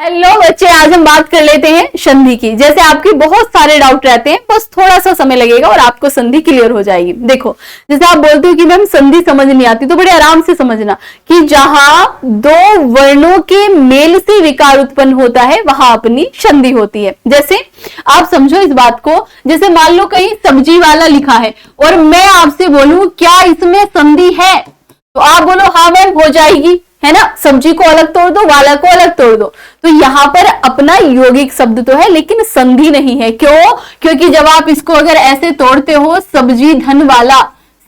Hello बच्चे, आज हम बात कर लेते हैं संधि की। जैसे आपके बहुत सारे डाउट रहते हैं, बस थोड़ा सा समय लगेगा और आपको संधि क्लियर हो जाएगी। देखो, जैसे आप बोलते हो कि मैम संधि समझ नहीं आती, तो बड़े आराम से समझना कि जहां दो वर्णों के मेल से विकार उत्पन्न होता है वहां अपनी संधि होती है। जैसे आप समझो इस बात को, जैसे मान लो कहीं सब्जी वाला लिखा है और मैं आपसे बोलूं क्या इसमें संधि है, तो आप बोलो हाँ मैम हो जाएगी, है ना। सब्जी को अलग तोड़ दो, वाला को अलग तोड़ दो, तो यहां पर अपना यौगिक शब्द तो है लेकिन संधि नहीं है। क्यों? क्योंकि जब आप इसको अगर ऐसे तोड़ते हो सब्जी धन वाला,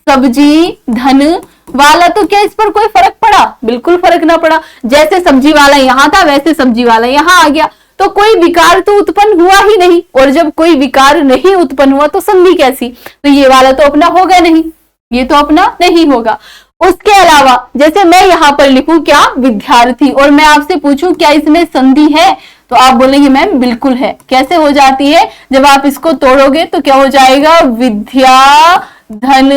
सब्जी धन वाला, तो क्या इस पर कोई फर्क पड़ा? बिल्कुल फर्क ना पड़ा। जैसे सब्जी वाला यहां था वैसे सब्जी वाला यहां आ गया, तो कोई विकार तो उत्पन्न हुआ ही नहीं। और जब कोई विकार नहीं उत्पन्न हुआ तो संधि कैसी? तो ये वाला तो अपना होगा नहीं, ये तो अपना नहीं होगा। उसके अलावा जैसे मैं यहां पर लिखूं क्या विद्यार्थी, और मैं आपसे पूछूं क्या इसमें संधि है, तो आप बोलेंगे मैम बिल्कुल है। कैसे हो जाती है? जब आप इसको तोड़ोगे तो क्या हो जाएगा? विद्या धन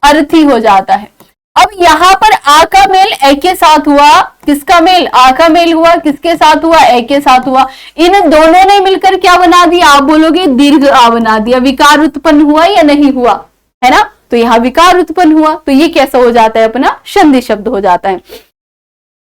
अर्थी हो जाता है। अब यहां पर आ का मेल ए के साथ हुआ, किसका मेल? आ का मेल हुआ, किसके साथ हुआ? ए के साथ हुआ। इन दोनों ने मिलकर क्या बना दिया? आप बोलोगे दीर्घ आ बना दिया। विकार उत्पन्न हुआ या नहीं हुआ? है ना, तो यहां विकार उत्पन्न हुआ, तो ये कैसा हो जाता है? अपना संधि शब्द हो जाता है।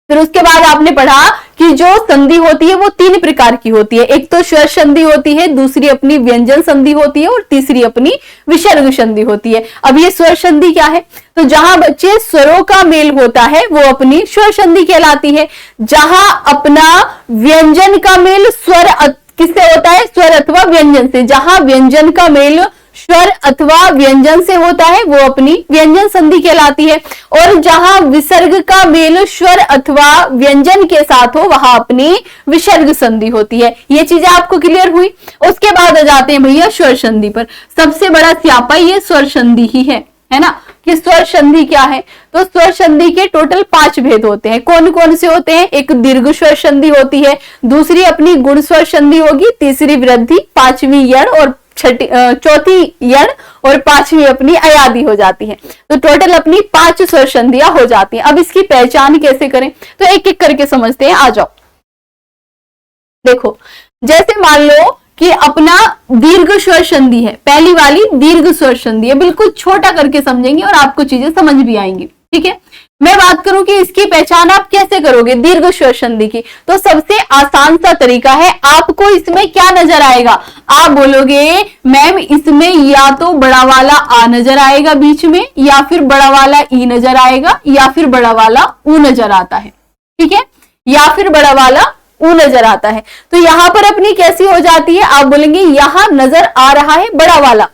फिर उसके बाद आपने पढ़ा कि जो संधि होती है वो तीन प्रकार की होती है। एक तो स्वर संधि होती है, दूसरी अपनी व्यंजन संधि होती है और तीसरी अपनी विसर्ग संधि होती है। अब ये स्वर संधि क्या है? तो जहां बच्चे स्वरों का मेल होता है वो अपनी स्वर संधि कहलाती है। जहां अपना व्यंजन का मेल स्वर किससे होता है? स्वर अथवा व्यंजन से। जहां व्यंजन का मेल स्वर अथवा व्यंजन से होता है वो अपनी व्यंजन संधि कहलाती है। और जहां विसर्ग का मेल स्वर अथवा व्यंजन के साथ हो वहां अपनी विसर्ग संधि होती है। ये चीजें आपको क्लियर हुई। उसके बाद आ जाते हैं भैया स्वर संधि पर। सबसे बड़ा स्यापा ये स्वर संधि ही है ना, कि स्वर संधि क्या है? तो स्वर संधि के टोटल 5 भेद होते हैं। कौन कौन से होते हैं? एक दीर्घ स्वर संधि होती है, दूसरी अपनी गुण स्वर संधि होगी, तीसरी वृद्धि, पांचवी यण और चौथी यण और पांचवी अपनी अयादी हो जाती है। तो टोटल अपनी 5 स्वर संधियां हो जाती हैं। अब इसकी पहचान कैसे करें, तो एक एक करके समझते हैं। आ जाओ, देखो जैसे मान लो कि अपना दीर्घ स्वर संधि है, पहली वाली दीर्घ स्वर संधि है। बिल्कुल छोटा करके समझेंगे और आपको चीजें समझ भी आएंगी, ठीक है। मैं बात करूं कि इसकी पहचान आप कैसे करोगे दीर्घ स्वर संधि की, तो सबसे आसान सा तरीका है। आपको इसमें क्या नजर आएगा? आप बोलोगे मैम इसमें या तो बड़ा वाला आ नजर आएगा बीच में, या फिर बड़ा वाला ई नजर आएगा, या फिर बड़ा वाला ऊ नजर आता है, ठीक है, या फिर बड़ा वाला ऊ नजर आता है। तो यहां पर अपनी कैसी हो जाती है? आप बोलेंगे यहां नजर आ रहा है बड़ा वाला।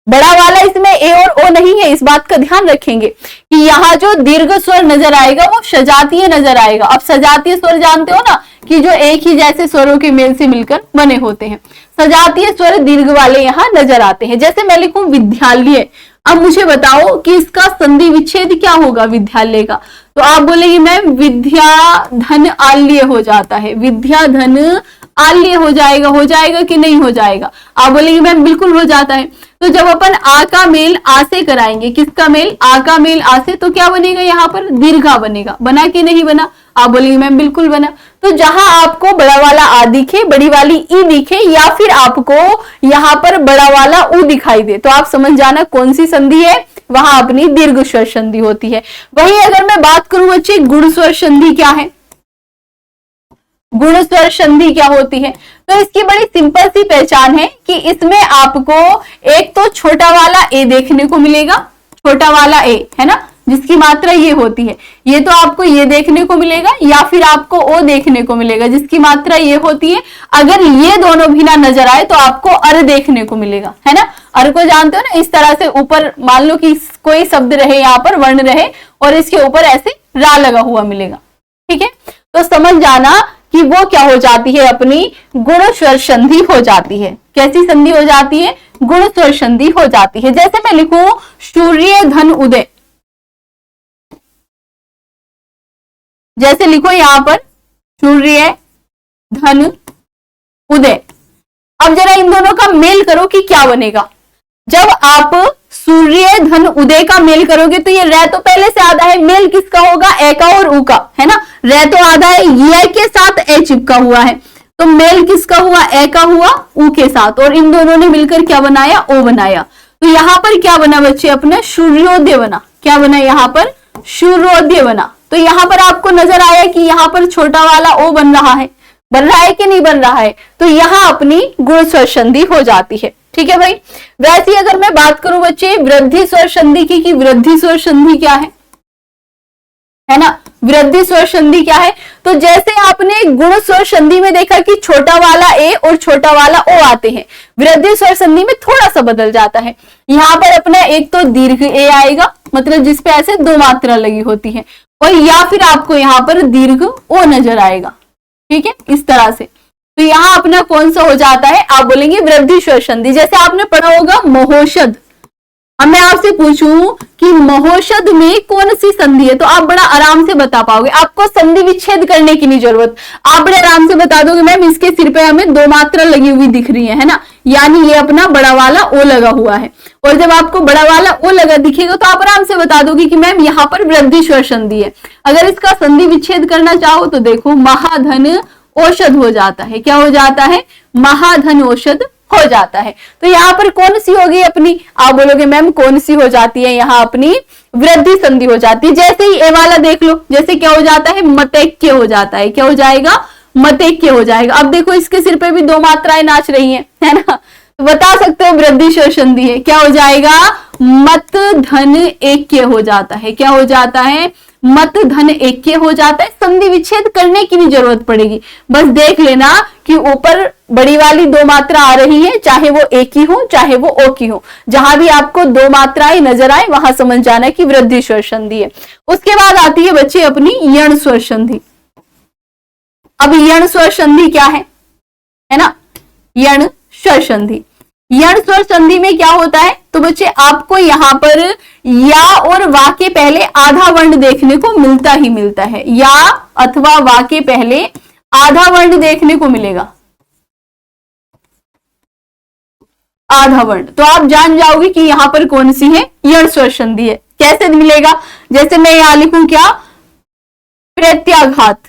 बड़ा वाला इसमें ए और ओ नहीं है, इस बात का ध्यान रखेंगे कि यहाँ जो दीर्घ स्वर नजर आएगा वो सजातीय नजर आएगा। अब सजातीय स्वर जानते हो ना, कि जो एक ही जैसे स्वरों के मेल से मिलकर बने होते हैं। सजातीय स्वर दीर्घ वाले यहाँ नजर आते हैं। जैसे मैं लिखूं विद्यालय, अब मुझे बताओ कि इसका संधि विच्छेद क्या होगा विद्यालय का? तो आप बोलेंगे मैम विद्या धन आल्य हो जाता है। विद्या धन आल्य हो जाएगा कि नहीं हो जाएगा? आप बोलेंगे मैम बिल्कुल हो जाता है। तो जब अपन आ का मेल आ से कराएंगे, किसका मेल? आ का मेल आ से, तो क्या बनेगा? यहाँ पर दीर्घा बनेगा। बना कि नहीं बना? आप बोलेंगे मैम बिल्कुल बना। तो जहां आपको बड़ा वाला आ दिखे, बड़ी वाली ई दिखे, या फिर आपको यहाँ पर बड़ा वाला ऊ दिखाई दे, तो आप समझ जाना कौन सी संधि है, वहां अपनी दीर्घ स्वर संधि होती है। वही अगर मैं बात करूं बच्चे गुण स्वर संधि क्या है, गुण स्वर संधि क्या होती है, तो इसकी बड़ी सिंपल सी पहचान है कि इसमें आपको एक तो छोटा वाला ए देखने को मिलेगा, छोटा वाला ए है ना, जिसकी मात्रा ये होती है, ये तो आपको ये देखने को मिलेगा, या फिर आपको ओ देखने को मिलेगा जिसकी मात्रा ये होती है। अगर ये दोनों भी ना नजर आए तो आपको अर देखने को मिलेगा, है ना। अर को जानते हो ना, इस तरह से ऊपर मान लो कि कोई शब्द रहे, यहाँ पर वर्ण रहे और इसके ऊपर ऐसे रा लगा हुआ मिलेगा, ठीक है। तो समझ जाना कि वो क्या हो जाती है, अपनी गुण स्वर संधि हो जाती है। कैसी संधि हो जाती है? गुण स्वर संधि हो जाती है। जैसे मैं लिखूं सूर्य धन उदय, जैसे लिखो यहां पर सूर्य धन उदय। अब जरा इन दोनों का मेल करो कि क्या बनेगा। जब आप सूर्य धन उदय का मेल करोगे तो ये रह तो पहले से आधा है, मेल मेल किसका होगा, ए का और ऊ का, है ना। रे तो आधा है, ये के साथ ए चिपका हुआ है, तो मेल किसका हुआ, ए का हुआ ऊ के साथ, और इन दोनों ने मिलकर क्या बनाया, ओ बनाया। तो यहां पर क्या बना बच्चे अपना, सूर्योदय बना। क्या बना यहाँ पर, सूर्योदय बना। तो यहां पर आपको नजर आया कि यहाँ पर छोटा वाला ओ बन रहा है कि नहीं बन रहा है, तो यहां अपनी गुण स्वर संधि हो जाती है। ठीक है भाई। वैसे अगर मैं बात करूं बच्चे वृद्धि स्वर संधि की, कि वृद्धि स्वर संधि क्या है ना, वृद्धि स्वर संधि क्या है, तो जैसे आपने गुण स्वर संधि में देखा कि छोटा वाला ए और छोटा वाला ओ आते हैं, वृद्धि स्वर संधि में थोड़ा सा बदल जाता है। यहाँ पर अपना एक तो दीर्घ ए आएगा, मतलब जिसपे ऐसे दो मात्रा लगी होती है, और या फिर आपको यहाँ पर दीर्घ ओ नजर आएगा। ठीक है, इस तरह से। तो यहाँ अपना कौन सा हो जाता है, आप बोलेंगे वृद्धि स्वर संधि। जैसे आपने पढ़ा होगा महोषध। अब मैं आपसे पूछूं कि महोषध में कौन सी संधि है, तो आप बड़ा आराम से बता पाओगे, आपको संधि विच्छेद करने की नहीं जरूरत, आप बड़े आराम से बता दोगे मैम इसके सिर पे हमें दो मात्रा लगी हुई दिख रही है ना, यानी ये अपना बड़ा वाला ओ लगा हुआ है। और जब आपको बड़ा वाला ओ लगा दिखेगा तो आप आराम से बता दोगे कि मैम यहाँ पर वृद्धि स्वर संधि है। अगर इसका संधि विच्छेद करना चाहो तो देखो महाधन औषध हो जाता है। क्या हो जाता है, महाधन औषध हो जाता है। तो यहाँ पर कौन सी होगी अपनी, आप बोलोगे मैम कौन सी हो जाती है, यहाँ अपनी वृद्धि संधि हो जाती है। जैसे ही ए वाला देख लो, जैसे क्या हो जाता है, मतैक्य हो जाता है। क्या हो जाएगा, मतैक्य हो जाएगा। अब देखो इसके सिर पे भी दो मात्राएं नाच रही हैं, है ना, तो बता सकते हो वृद्धि स्वर संधि है। क्या हो जाएगा, मत धन ऐक्य हो जाता है। क्या हो जाता है, मत धन ऐक्य हो जाता है। संधि विच्छेद करने की भी जरूरत पड़ेगी, बस देख लेना कि ऊपर बड़ी वाली दो मात्रा आ रही है, चाहे वो ए की हो चाहे वो ओ की हो, जहां भी आपको दो मात्राएं नजर आए वहां समझ जाना कि वृद्धि स्वर संधि है। उसके बाद आती है बच्चे अपनी यण स्वर संधि। अब यण स्वर संधि क्या है ना, यण स्वर संधि। यण स्वर संधि में क्या होता है, तो बच्चे आपको यहाँ पर या और वा के पहले आधा वर्ण देखने को मिलता ही मिलता है, या अथवा वा के पहले आधा वर्ण देखने को मिलेगा, आधा वर्ण। तो आप जान जाओगे कि यहां पर कौन सी है, यण स्वर संधि है। कैसे मिलेगा, जैसे मैं यहां लिखूं क्या, प्रत्याघात।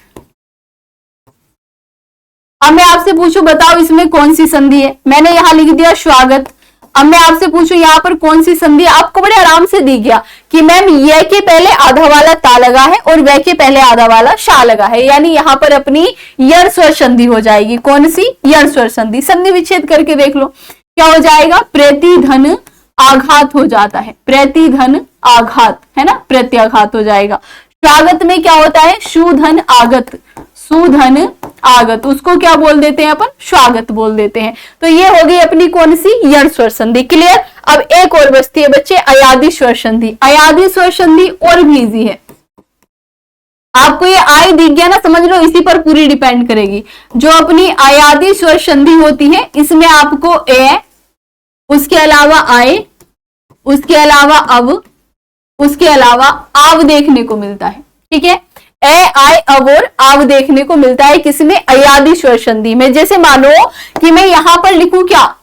अब मैं आपसे पूछूं बताओ इसमें कौन सी संधि है, मैंने यहां लिख दिया स्वागत। अब मैं आपसे पूछूं यहाँ पर कौन सी संधि है, आपको बड़े आराम से दिख गया कि मैम ये के पहले आधा वाला ता लगा है और वे के पहले आधा वाला शा लगा है, यानी यहाँ पर अपनी यण स्वर संधि हो जाएगी। कौन सी, यण स्वर संधि। संधि विच्छेद करके देख लो क्या हो जाएगा, प्रतिधन आघात हो जाता है, प्रतिधन आघात, है ना, प्रत्याघात हो जाएगा। स्वागत में क्या होता है, सुधन आगत, सुधन आगत, उसको क्या बोल देते हैं अपन, स्वागत बोल देते हैं। तो ये होगी अपनी कौन सी, यण स्वर संधि। क्लियर। अब एक और बचती है बच्चे अयादि स्वर संधि। अयादि स्वर संधि और भी इजी है, आपको ये आई दिख गया ना, समझ लो इसी पर पूरी डिपेंड करेगी। जो अपनी अयादि स्वर संधि होती है इसमें आपको ए, उसके अलावा आए, उसके अलावा अब, उसके अलावा आव देखने को मिलता है। ठीक है, ए आय अब और आव देखने को मिलता है किसमें, अयादि स्वर संधि में। जैसे मानो कि मैं यहां पर लिखूं क्या,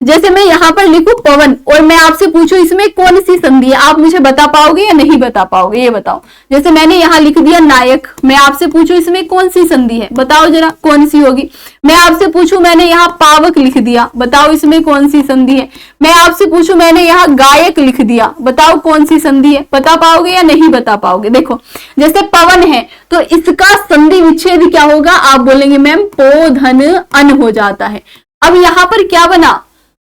जैसे मैं यहां पर लिखूं पवन और मैं आपसे पूछूं इसमें कौन सी संधि है, आप मुझे बता पाओगे या नहीं बता पाओगे, ये बताओ। जैसे मैंने यहां लिख दिया नायक, मैं आपसे पूछूं इसमें कौन सी संधि है, बताओ जरा कौन सी होगी। मैं आपसे पूछूं मैंने यहाँ पावक लिख दिया, बताओ इसमें कौन सी संधि है। मैं आपसे पूछूं मैंने यहाँ गायक लिख दिया, बताओ कौन सी संधि है, बता पाओगे या नहीं बता पाओगे। देखो जैसे पवन है तो इसका संधि विच्छेद क्या होगा, आप बोलेंगे मैम पो धन अन हो जाता है। अब यहाँ पर क्या बना,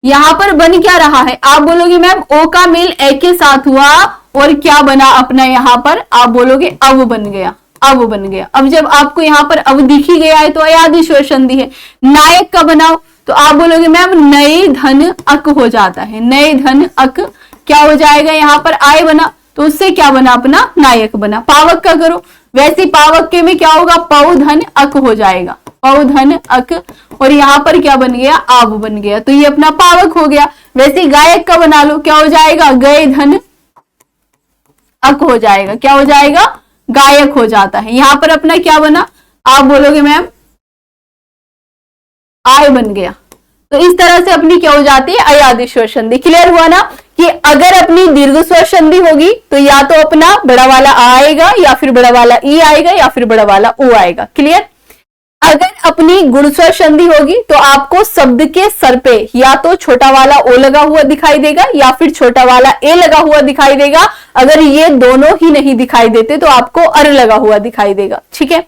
यहां पर बन क्या रहा है, आप बोलोगे मैम ओ का मेल ए के साथ हुआ और क्या बना अपना यहाँ पर, आप बोलोगे अव बन गया, अव बन गया। अब जब आपको यहाँ पर अव दिख ही गया है तो अयादि स्वर संधि है। नायक का बनाओ तो आप बोलोगे मैम नए धन अक हो जाता है, नए धन अक क्या हो जाएगा, यहाँ पर आय बना तो उससे क्या बना अपना नायक बना। पावक का करो, वैसे पावक के में क्या होगा, पौ धन अक हो जाएगा, पौ धन अक, और यहाँ पर क्या बन गया, आव बन गया, तो ये अपना पावक हो गया। वैसे गायक का बना लो, क्या हो जाएगा, गए धन अक हो जाएगा, क्या हो जाएगा, गायक हो जाता है। यहाँ पर अपना क्या बना, आप बोलोगे मैम आय बन गया, तो इस तरह से अपनी क्या हो जाती है, अयादी स्वर संधि। क्लियर हुआ ना कि अगर अपनी दीर्घ स्वर संधि होगी तो या तो अपना बड़ा वाला आ आएगा, या फिर बड़ा वाला ई आएगा, या फिर बड़ा वाला ओ आएगा। क्लियर। अगर अपनी गुण स्वर संधि होगी तो आपको शब्द के सर पे या तो छोटा वाला ओ लगा हुआ दिखाई देगा, या फिर छोटा वाला ए लगा हुआ दिखाई देगा। अगर ये दोनों ही नहीं दिखाई देते तो आपको अर लगा हुआ दिखाई देगा। ठीक है।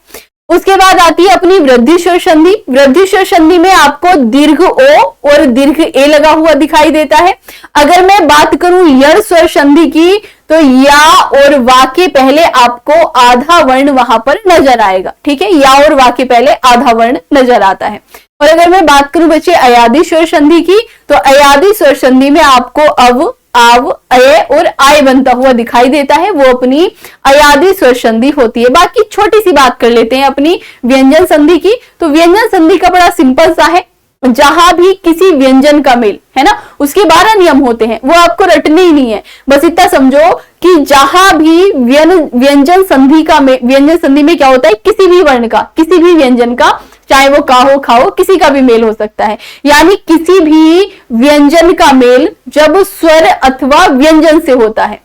उसके बाद आती है अपनी वृद्धि स्वर संधि। वृद्धि स्वर संधि में आपको दीर्घ ओ और दीर्घ ए लगा हुआ दिखाई देता है। अगर मैं बात करूं यण स्वर संधि की तो या और वा के पहले आपको आधा वर्ण वहां पर नजर आएगा। ठीक है, या और वा के पहले आधा वर्ण नजर आता है। और अगर मैं बात करूं बच्चे अयादी स्वर संधि की तो अयादी स्वर संधि में आपको अव, आव, अय और आय बनता हुआ दिखाई देता है, वो अपनी अयादी स्वर संधि होती है। बाकी छोटी सी बात कर लेते हैं अपनी व्यंजन संधि की। तो व्यंजन संधि का बड़ा सिंपल सा है, जहां भी किसी व्यंजन का मेल है ना, उसके 12 नियम होते हैं, वो आपको रटने ही नहीं है। बस इतना समझो कि जहां भी व्यंजन संधि का व्यंजन संधि में क्या होता है, किसी भी वर्ण का, किसी भी व्यंजन का, चाहे वो का हो, खा हो, किसी का भी मेल हो सकता है। यानी किसी भी व्यंजन का मेल जब स्वर अथवा व्यंजन से होता है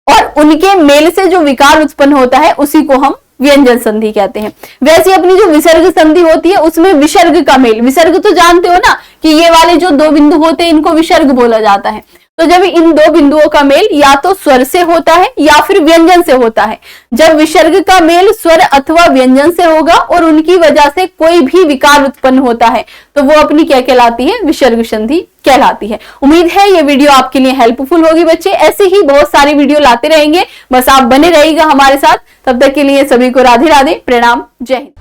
और उनके मेल से जो विकार उत्पन्न होता है उसी को हम व्यंजन संधि कहते हैं। वैसे अपनी जो विसर्ग संधि होती है उसमें विसर्ग का मेल, विसर्ग तो जानते हो ना कि ये वाले जो दो बिंदु होते हैं इनको विसर्ग बोला जाता है। तो जब इन दो बिंदुओं का मेल या तो स्वर से होता है या फिर व्यंजन से होता है, जब विसर्ग का मेल स्वर अथवा व्यंजन से होगा और उनकी वजह से कोई भी विकार उत्पन्न होता है तो वो अपनी क्या कहलाती है, विसर्ग संधि कहलाती है। उम्मीद है ये वीडियो आपके लिए हेल्पफुल होगी बच्चे। ऐसे ही बहुत सारी वीडियो लाते रहेंगे, बस आप बने रहिएगा हमारे साथ। तब तक के लिए सभी को राधे राधे, प्रणाम, जय हिंद।